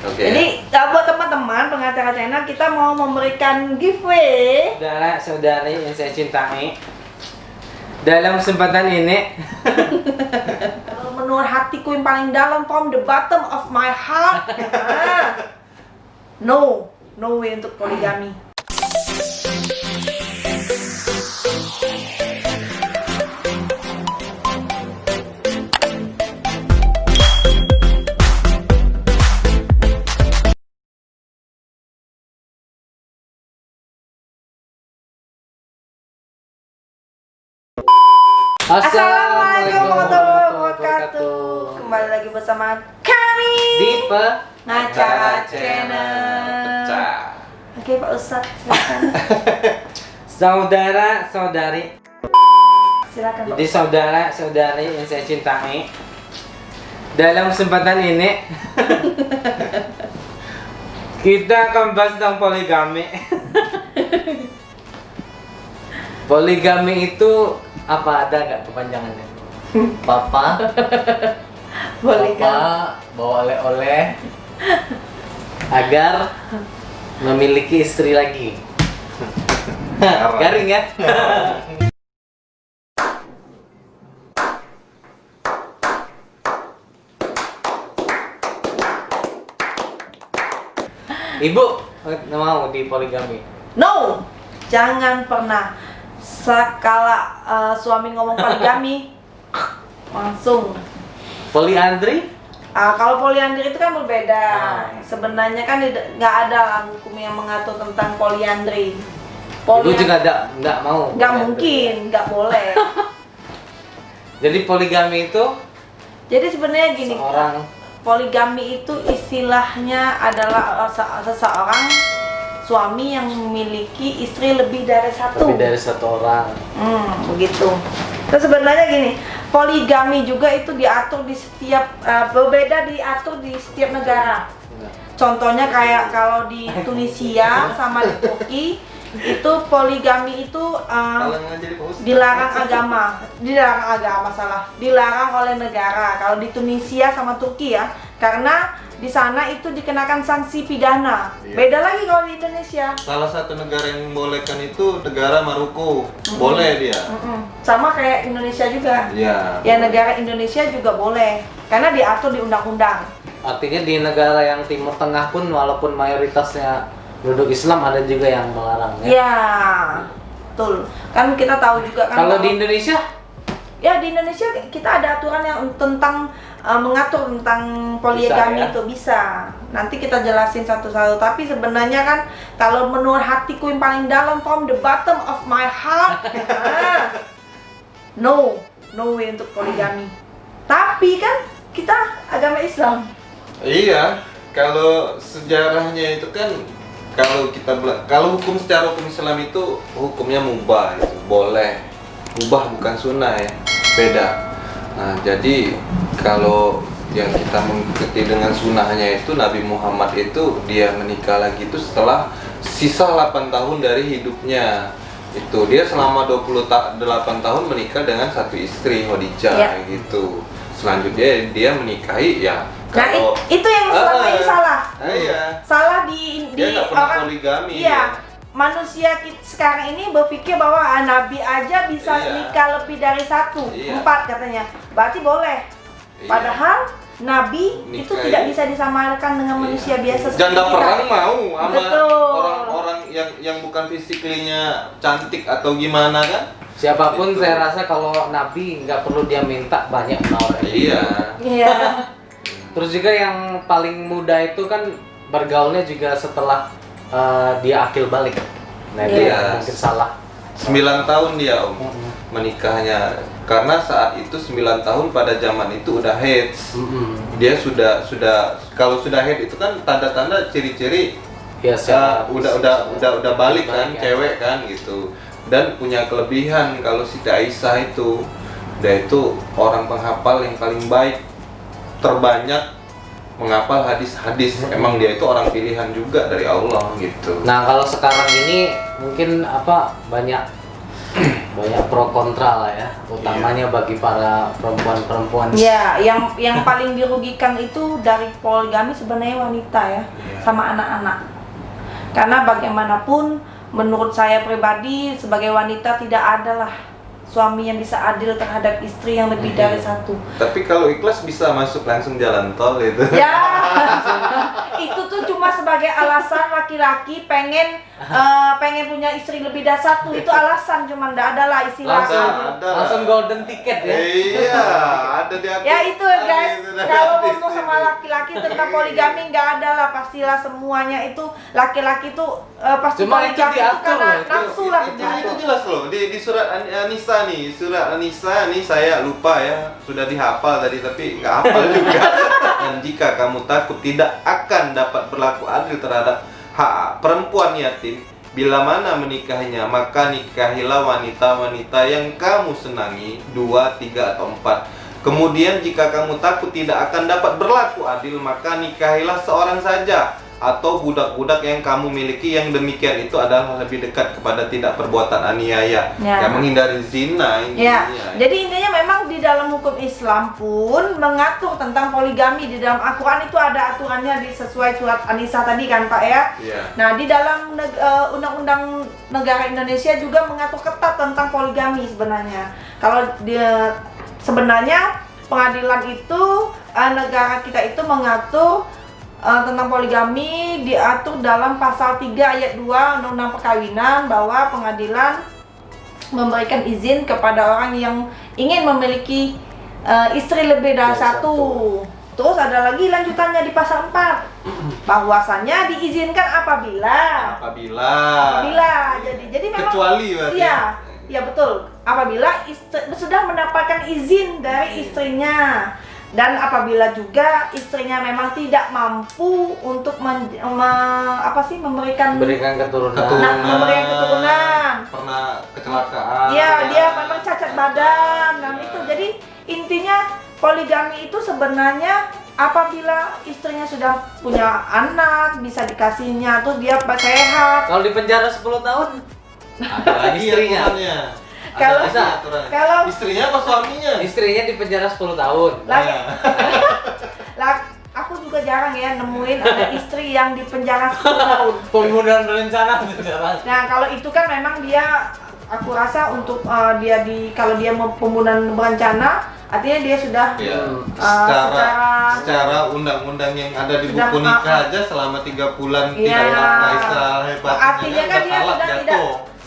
Jadi buat teman-teman pengacara channel, kita mau memberikan giveaway. Saudara-saudari yang saya cintai, dalam kesempatan ini menurut hatiku yang paling dalam, from the bottom of my heart, no way untuk poligami. Assalamualaikum warahmatullahi wabarakatuh. Kembali lagi bersama kami di Pengacara Channel. Oke Pak Ustadz, silakan. Saudara-saudari, Silakan Pak. jadi saudara-saudari yang saya cintai, dalam kesempatan ini kita akan bahas tentang poligami. Poligami itu apa, ada nggak kepanjangannya? Papa bawa oleh-oleh agar memiliki istri lagi. Garing ya? Ibu mau di poligami? No, jangan pernah. Sekala suami ngomong poligami, langsung. Poliandri? Kalau poliandri itu kan berbeda. Sebenarnya kan nggak ada hukum yang mengatur tentang poliandri. Ibu juga nggak mau? Nggak mungkin, nggak boleh. Jadi poligami itu? Jadi sebenarnya gini, poligami itu istilahnya adalah seseorang suami yang memiliki istri lebih dari satu. Lebih dari satu orang. Begitu. Terus sebenarnya gini, poligami juga itu diatur di setiap berbeda, diatur di setiap negara. Contohnya kayak kalau di Tunisia sama di Turki itu poligami itu dilarang oleh negara. Kalau di Tunisia sama Turki ya, karena di sana itu dikenakan sanksi pidana. Beda lagi kalau di Indonesia. Salah satu negara yang membolehkan itu negara Maroko. Boleh dia. Sama kayak Indonesia juga. Iya. Ya, negara Indonesia juga boleh karena diatur di undang-undang. Artinya di negara yang Timur Tengah pun walaupun mayoritasnya penduduk Islam, ada juga yang melarang ya? Ya, betul. Kan kita tahu juga kan. Kalau di Indonesia? Ya, di Indonesia kita ada aturan yang tentang mengatur tentang poligami, itu bisa. Nanti kita jelasin satu-satu. Tapi sebenarnya kan kalau menurut hatiku yang paling dalam, from the bottom of my heart, no way untuk poligami. Tapi kan kita agama Islam. Iya, kalau sejarahnya itu kan kalau hukum secara hukum Islam itu hukumnya mubah, itu boleh. Mubah bukan sunnah ya, beda. Nah, jadi kalau yang kita mengikuti dengan sunnahnya itu Nabi Muhammad itu dia menikah lagi itu setelah sisa 8 tahun dari hidupnya. Itu dia selama 28 tahun menikah dengan satu istri, Khadijah, gitu. Selanjutnya dia menikahi ya. Nah, itu yang selama ini salah. Iya. Salah di dia nggak pernah orang poligami. Iya. Manusia sekarang ini berpikir bahwa Nabi aja bisa nikah lebih dari satu, 4 katanya. Berarti boleh. Padahal Nabi itu tidak bisa disamakan dengan manusia biasa. Janda perang mau sama Betul. orang-orang yang bukan fisiklinya cantik atau gimana kan? Siapapun gitu. Saya rasa kalau Nabi nggak perlu dia minta banyak menawar. Iya. Terus juga yang paling muda itu kan bergaulnya juga setelah dia akil balik. Nah itu mungkin salah. 9 tahun dia menikahnya, karena saat itu 9 tahun pada zaman itu udah haid. Dia sudah kalau sudah haid itu kan tanda-tanda ciri-ciri udah balik kan, cewek kan gitu. Dan punya kelebihan kalau Siti Aisyah itu, dia itu orang penghafal yang paling baik, terbanyak menghafal hadis-hadis. Emang dia itu orang pilihan juga dari Allah gitu. Nah kalau sekarang ini mungkin banyak banyak pro kontra lah ya, utamanya bagi para perempuan-perempuan. Ya, yang paling dirugikan itu dari poligami sebenarnya wanita ya, sama anak-anak. Karena bagaimanapun menurut saya pribadi sebagai wanita tidak ada lah suami yang bisa adil terhadap istri yang lebih dari satu. Tapi kalau ikhlas bisa masuk langsung jalan tol itu. Ya, itu tuh cuma sebagai alasan laki-laki pengen punya istri lebih dari satu. Itu alasan, cuma nggak ada lah istilah. Langsung golden ticket ya. Iya, ada di aku. Ya itu guys, kalau ngomong sama laki-laki tentang poligami nggak ada lah, pastilah semuanya itu laki-laki tuh pasti Cuma itu poligami itu diatur karena loh, itu- nafsu lah. Itu jelas loh di surat An-Nisa nih, surat An-Nisa nih saya lupa ya, sudah dihafal tadi tapi nggak hafal juga. Dan jika kamu takut tidak akan dapat berlaku adil terhadap hak perempuan yatim, bila mana menikahinya, maka nikahilah wanita-wanita yang kamu senangi, 2, 3, atau 4. Kemudian jika kamu takut tidak akan dapat berlaku adil, maka nikahilah seorang saja atau budak-budak yang kamu miliki, yang demikian itu adalah lebih dekat kepada tidak perbuatan aniaya, yang menghindari zina Ya, intinya. jadi intinya memang di dalam hukum Islam pun mengatur tentang poligami. Di dalam Al-Quran itu ada aturannya sesuai surat An-Nisa tadi kan Pak ya. Iya. Nah di dalam undang-undang negara Indonesia juga mengatur ketat tentang poligami sebenarnya. Kalau dia sebenarnya pengadilan itu negara kita itu mengatur tentang poligami diatur dalam pasal 3 ayat 2 Undang-Undang Perkawinan, bahwa pengadilan memberikan izin kepada orang yang ingin memiliki istri lebih dari satu. Terus ada lagi lanjutannya di pasal 4 bahwasannya diizinkan apabila jadi memang Kecuali berarti. Iya betul, apabila sudah mendapatkan izin dari istrinya, dan apabila juga istrinya memang tidak mampu untuk memberikan keturunan. memberikan keturunan. Pernah kecelakaan. Iya, dia memang cacat badan dan itu. Jadi intinya poligami itu sebenarnya apabila istrinya sudah punya anak, bisa dikasihnya tuh dia sehat. Kalau di penjara 10 tahun, Ada lagi istrinya. aturannya. Kalau- Ada lagi aturannya. kalau- istrinya apa suaminya? istrinya di penjara 10 tahun. Lah, aku juga jarang ya nemuin ada istri yang di penjara 10 tahun. Pembunuhan berencana penjara. Nah, kalau itu kan memang dia, aku rasa untuk kalau dia mau pembunuhan berencana, artinya dia sudah Ya, secara- secara undang-undang yang ada di Sudah, buku nikah aja selama 3 bulan Iya. tidak nafkah hebat. Artinya kan dia sudah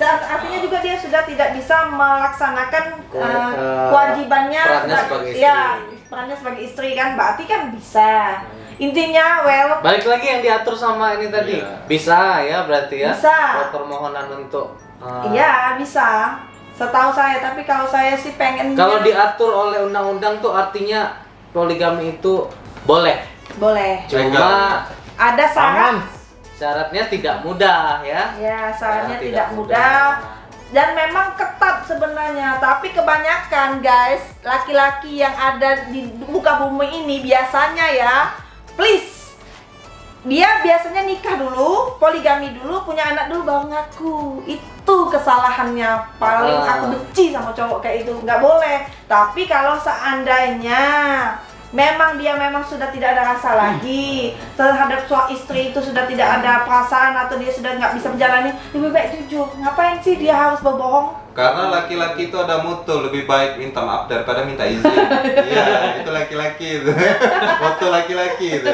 artinya juga dia sudah tidak bisa melaksanakan kewajibannya perannya sebagai istri. ya, perannya sebagai istri kan, berarti kan bisa. Intinya Balik lagi yang diatur sama ini tadi. Iya. Bisa ya berarti ya. Bisa. Buat permohonan untuk iya bisa. Setahu saya, tapi kalau saya sih pengen kalau diatur oleh undang-undang tuh artinya poligami itu boleh. boleh. Cuma Ada syarat. syaratnya tidak mudah ya. Ya, syaratnya Tidak tidak mudah. Dan memang ketat sebenarnya, tapi kebanyakan guys, laki-laki yang ada di muka bumi ini biasanya ya, please, dia biasanya nikah dulu, poligami dulu, punya anak dulu baru ngaku. Itu kesalahannya paling aku benci sama cowok kayak itu. Nggak boleh. Tapi kalau seandainya memang dia sudah tidak ada rasa lagi terhadap suami istri itu, sudah tidak ada perasaan atau dia sudah nggak bisa menjalani, lebih baik jujur. Ngapain sih dia harus berbohong? Karena laki-laki itu ada moto lebih baik minta maaf daripada minta izin. Iya, itu laki-laki itu. Moto laki-laki itu.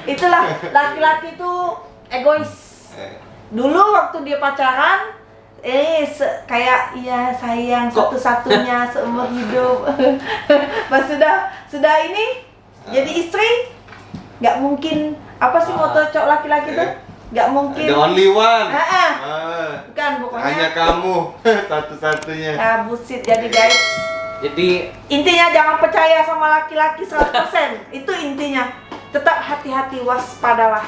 Itulah laki-laki itu egois. Dulu waktu dia pacaran, kayak iya sayang satu-satunya seumur hidup. Pas sudah ini jadi istri, nggak mungkin. Apa sih moto cowok laki-laki tuh? Nggak mungkin. The only one. Bukan, pokoknya Hanya kamu satu-satunya. bullshit. Jadi guys, Jadi intinya jangan percaya sama laki-laki 100%. Itu intinya. Tetap hati-hati, waspadalah.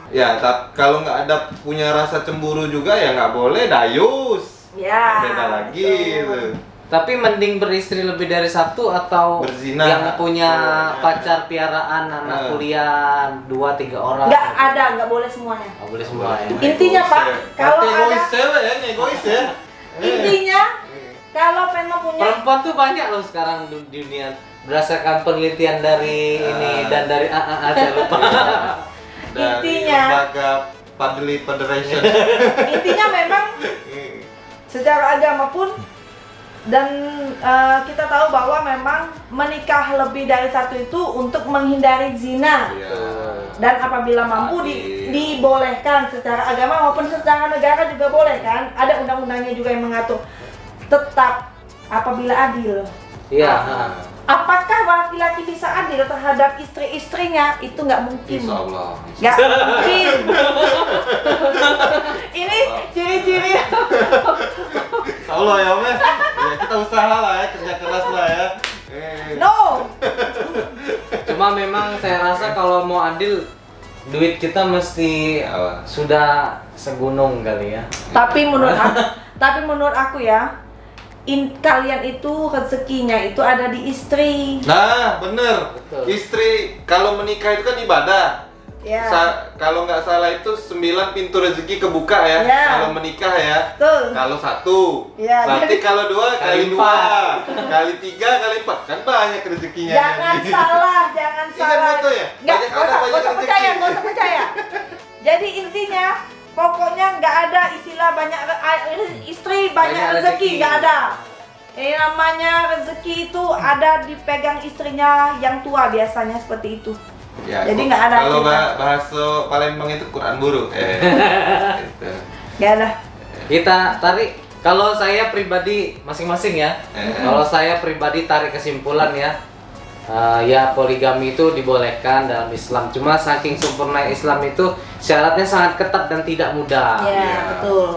Ya, kalau nggak ada punya rasa cemburu juga ya nggak boleh dayus. Ya. Beda lagi betul. itu. Tapi mending beristri lebih dari satu atau Berzina. yang punya Oh, pacar piaraan anak kuliah 2-3 orang? nggak boleh semuanya. Nggak boleh semua ya. Intinya Pak, kalau egois ada cewek ya, egois ya. intinya kalau memang punya Perempuan tuh banyak loh sekarang di dunia berdasarkan penelitian dari ini dan dari saya lupa. Dari Intinya. lembaga Padli Federation. intinya memang secara agama pun dan kita tahu bahwa memang menikah lebih dari satu itu untuk menghindari zina. Iya. Dan apabila mampu dibolehkan secara agama maupun secara negara juga boleh kan, ada undang-undangnya juga yang mengatur. Tetap apabila adil. Iya. Apakah laki-laki bisa adil terhadap istri-istrinya? Itu nggak mungkin. Insya Allah. Nggak mungkin. Ini ciri-ciri. Insya Allah ya Om ya. Ya, kita usaha lah ya, kerja keras lah ya. No. Cuma memang saya rasa kalau mau adil duit kita mesti Apa? sudah segunung kali ya. Tapi menurut aku ya, kalian itu rezekinya itu ada di istri. Nah, bener. Betul. Istri kalau menikah itu kan ibadah. Ya. Kalau nggak salah itu 9 pintu rezeki kebuka ya. Ya. Kalau menikah ya. Betul. Kalau 1. Ya, Berarti jadi- kalau 2 Kali kali 2, kali 3 kali 4 kan banyak rezekinya. Jangan salah, jangan Iya kan salah. betul ya? Nggak, Banyak- nggak usah ada banyak percaya, rezeki. nggak usah percaya. Jadi intinya, pokoknya nggak ada istilah banyak istri, banyak Banyak rezeki, rezeki. nggak ada. Ini namanya rezeki itu ada dipegang istrinya yang tua biasanya seperti itu. Ya, Jadi nggak ada Kalau kita. bahasa Palembang itu Quran buruk. Gitu. Nggak ada. Kita tarik, kalau saya pribadi masing-masing ya. Kalau saya pribadi tarik kesimpulan ya. Ya poligami itu dibolehkan dalam Islam. Cuma saking sempurna Islam itu syaratnya sangat ketat dan tidak mudah. Ya, Iya. betul.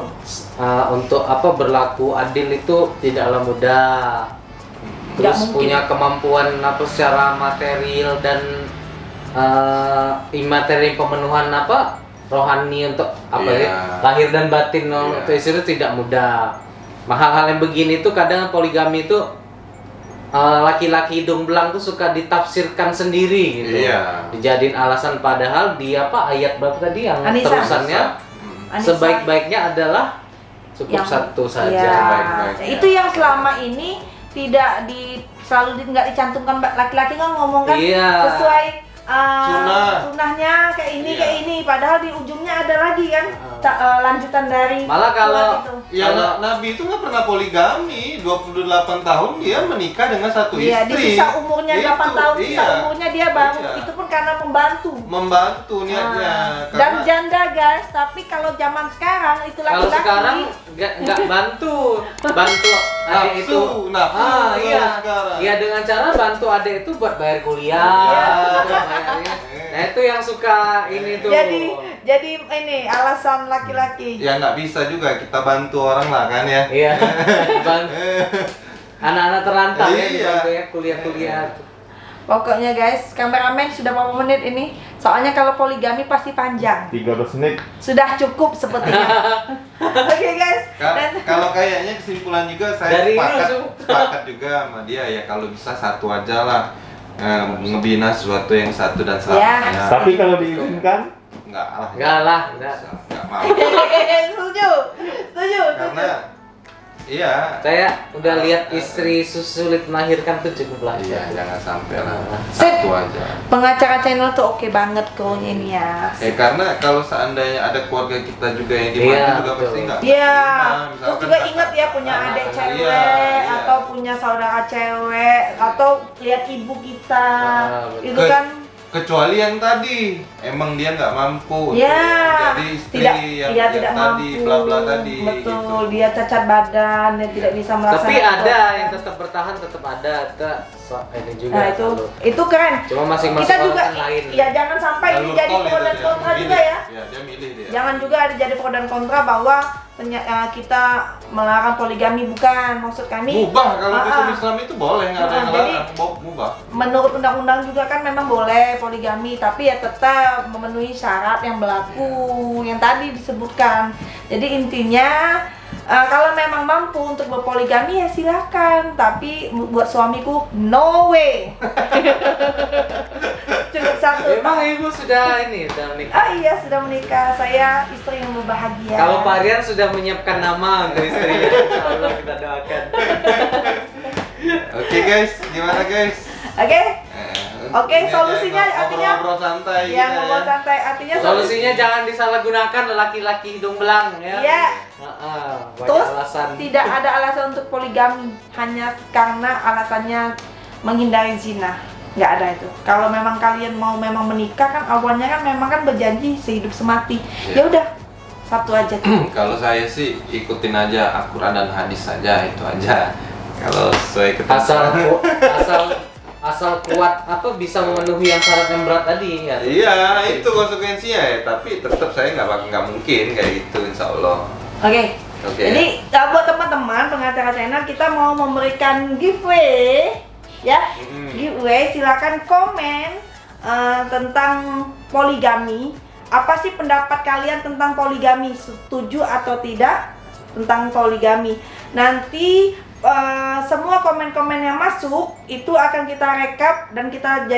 Untuk berlaku adil itu tidaklah mudah. Nggak Terus mungkin. punya kemampuan secara material dan imateri pemenuhan rohani untuk Iya. lahir dan batin Iya. untuk istri itu tidak mudah. Hal-hal yang begini itu kadang poligami itu laki-laki hidung belang tuh suka ditafsirkan sendiri gitu. Iya. Dijadiin alasan padahal dia ayat berapa tadi yang Anisa. terusannya Anissa. sebaik-baiknya adalah cukup satu saja. Ya, baik-baiknya. itu yang selama ini tidak nggak dicantumkan laki-laki kan ngomong kan Iya. sesuai Sunnah. sunnahnya kayak ini Iya. kayak ini padahal di ujungnya ada lagi kan lanjutan dari Malah kalau- surat itu. Ya, Nabi itu nggak pernah poligami, 28 tahun dia menikah dengan satu Iya, di istri. sisa umurnya 8 Itu, tahun, sisa iya. umurnya dia baru. Iya. Itu pun karena membantu. Membantu niatnya. Dan janda guys, tapi kalau zaman sekarang itu Kalau laki-laki. sekarang nggak bantu adik itu. nafsu Iya. kalau sekarang. Iya, dengan cara bantu adik itu buat bayar kuliah. Iya. bayarnya. Nah, itu yang suka ini tuh. Jadi ini alasan laki-laki. Ya nggak bisa juga kita bantu orang lah kan ya. Iya. Bantu anak-anak terlantar ya Iya. dibantu ya kuliah-kuliah. Pokoknya guys, kameramen sudah berapa menit ini? Soalnya kalau poligami pasti panjang. 13 menit. Sudah cukup sepertinya. Oke guys. Dan Kalau kayaknya kesimpulan juga saya Dari sepakat juga sama dia ya kalau bisa satu aja lah. Ngebina sesuatu yang satu dan selamanya. Tapi kalau diizinkan, Enggak lah. Enggak lah, enggak. Enggak mau. setuju. Karena iya. Saya udah lihat istri sulit melahirkan tuh cukup lah. Iya, jangan sampai lah. Sip. Satu aja. Pengacara channel tuh oke banget kok ini ya. Karena kalau seandainya ada keluarga kita juga yang dimana Iya, juga pasti betul. enggak. Iya, terima. terus Misalkan juga kakak- ingat ya punya anak- adik iya, cewek iya. atau punya saudara cewek atau lihat ibu kita, betul. itu kan Kecuali yang tadi emang dia nggak mampu untuk ya jadi istri tidak yang tidak tadi mampu, bla bla tadi betul gitu. dia cacat badan dan tidak bisa melaksanakan. Tapi ada kewajiban. yang tetap bertahan, tetap ada. Ini juga. Nah itu keren. Cuma masing-masing Kita orang juga kan lain. ya jangan sampai ini Jalur jadi tol pro itu dan dia, kontra milih. juga ya. Ya, dia milih dia. Jangan juga ada jadi pro dan kontra bahwa kita melarang poligami, bukan maksud kami. Mubah kalau di Ah, hukum Islam itu boleh nggak ada yang Jadi- larang, mubah. Menurut undang-undang juga kan memang boleh poligami, tapi ya tetap memenuhi syarat yang berlaku yang tadi disebutkan. Jadi intinya Kalau memang mampu untuk berpoligami ya silakan, tapi buat suamiku no way. Cukup satu. Memang ibu sudah menikah. Ah iya, sudah menikah. Saya istri yang berbahagia. Kalau Pak Rian sudah menyiapkan nama untuk istrinya, insyaallah kita doakan. Oke guys, gimana guys? Oke. Oke, Ini solusinya aja artinya ngobrol santai ya kita ngobrol santai artinya Solusinya jangan disalahgunakan laki-laki hidung belang ya. Iya. Banyak Terus alasan. tidak ada alasan untuk poligami hanya karena alasannya menghindari zina. Nggak ada itu. Kalau memang kalian mau memang menikah kan awalnya kan memang kan berjanji sehidup semati. Iya. Ya udah, satu aja. Kalau saya sih ikutin aja Al-Quran dan hadis saja, itu aja. Kalau sesuai ketentuan. asal kuat bisa memenuhi yang syarat yang berat tadi ya. Iya, itu konsekuensinya ya. Tapi tetap saya nggak mungkin kayak gitu, insya Allah. Oke. Oke. Jadi buat teman-teman pengacara channel kita mau memberikan giveaway ya. Giveaway, silakan komen tentang poligami. Apa sih pendapat kalian tentang poligami? Setuju atau tidak tentang poligami? Nanti semua komen-komen yang masuk itu akan kita rekap dan kita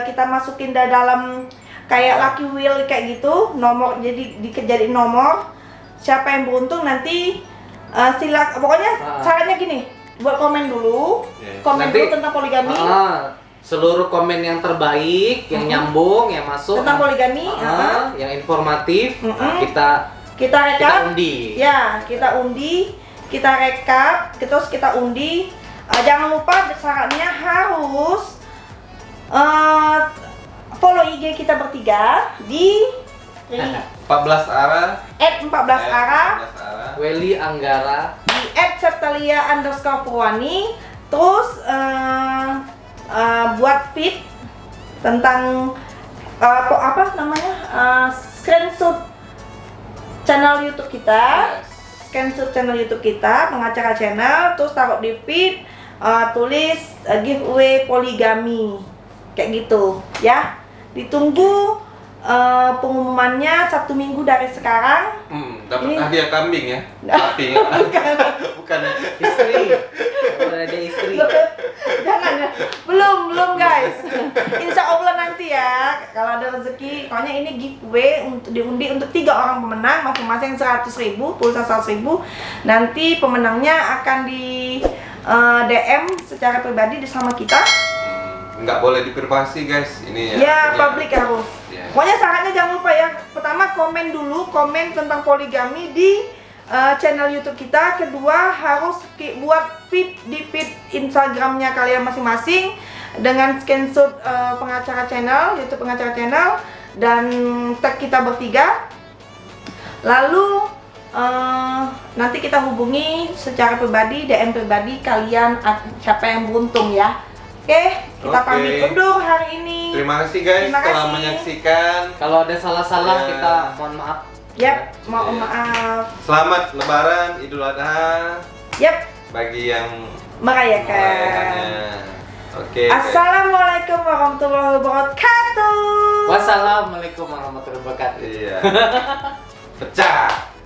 kita masukin dalam kayak lucky wheel kayak gitu, nomor jadi nomor. Siapa yang beruntung nanti pokoknya caranya gini, buat komen dulu, komen Nanti, dulu tentang poligami. Seluruh komen yang terbaik, yang nyambung, yang masuk Tentang poligami, yang informatif, kita rekap. undi. Ya, kita undi. Kita rekap, terus kita undi. Jangan lupa syaratnya harus follow IG kita bertiga di 14 arah. @14arah, Welly Anggara, di @septalia_purwani. Terus buat feed tentang apa namanya screenshot channel YouTube kita. Screenshot channel YouTube kita, pengacara channel, terus taruh di feed, tulis giveaway poligami, kayak gitu, ya. Ditunggu pengumumannya 1 minggu dari sekarang. Dapat hadiah kambing ya? Sapi ya? Bukan istri. Kalau ada istri. Jangan ya, belum guys. Insya Allah nanti ya, kalau ada rezeki. Pokoknya ini giveaway untuk diundi untuk 3 orang pemenang, masing-masing 100.000, pulsa 100.000. Nanti pemenangnya akan di DM secara pribadi sama kita. Nggak boleh di privasi guys, ini ya. Ya, publik harus. Ya. Pokoknya syaratnya jangan lupa ya. Pertama komen dulu, komen tentang poligami di channel YouTube kita. Kedua harus buat feed di feed Instagramnya kalian masing-masing dengan screenshot pengacara channel, YouTube pengacara channel, dan tag kita bertiga. Lalu nanti kita hubungi secara pribadi, DM pribadi kalian siapa yang beruntung ya. Oke, kita pamit undur hari ini. Terima kasih guys Terima telah kasih. menyaksikan. Kalau ada salah-salah Ya. kita mohon maaf. Yap, mohon maaf. Selamat Lebaran, Idul Adha Yap, bagi yang merayakan. merayakannya. Oke. Assalamualaikum warahmatullahi wabarakatuh. Wassalamualaikum warahmatullahi wabarakatuh. Iya. Pecah.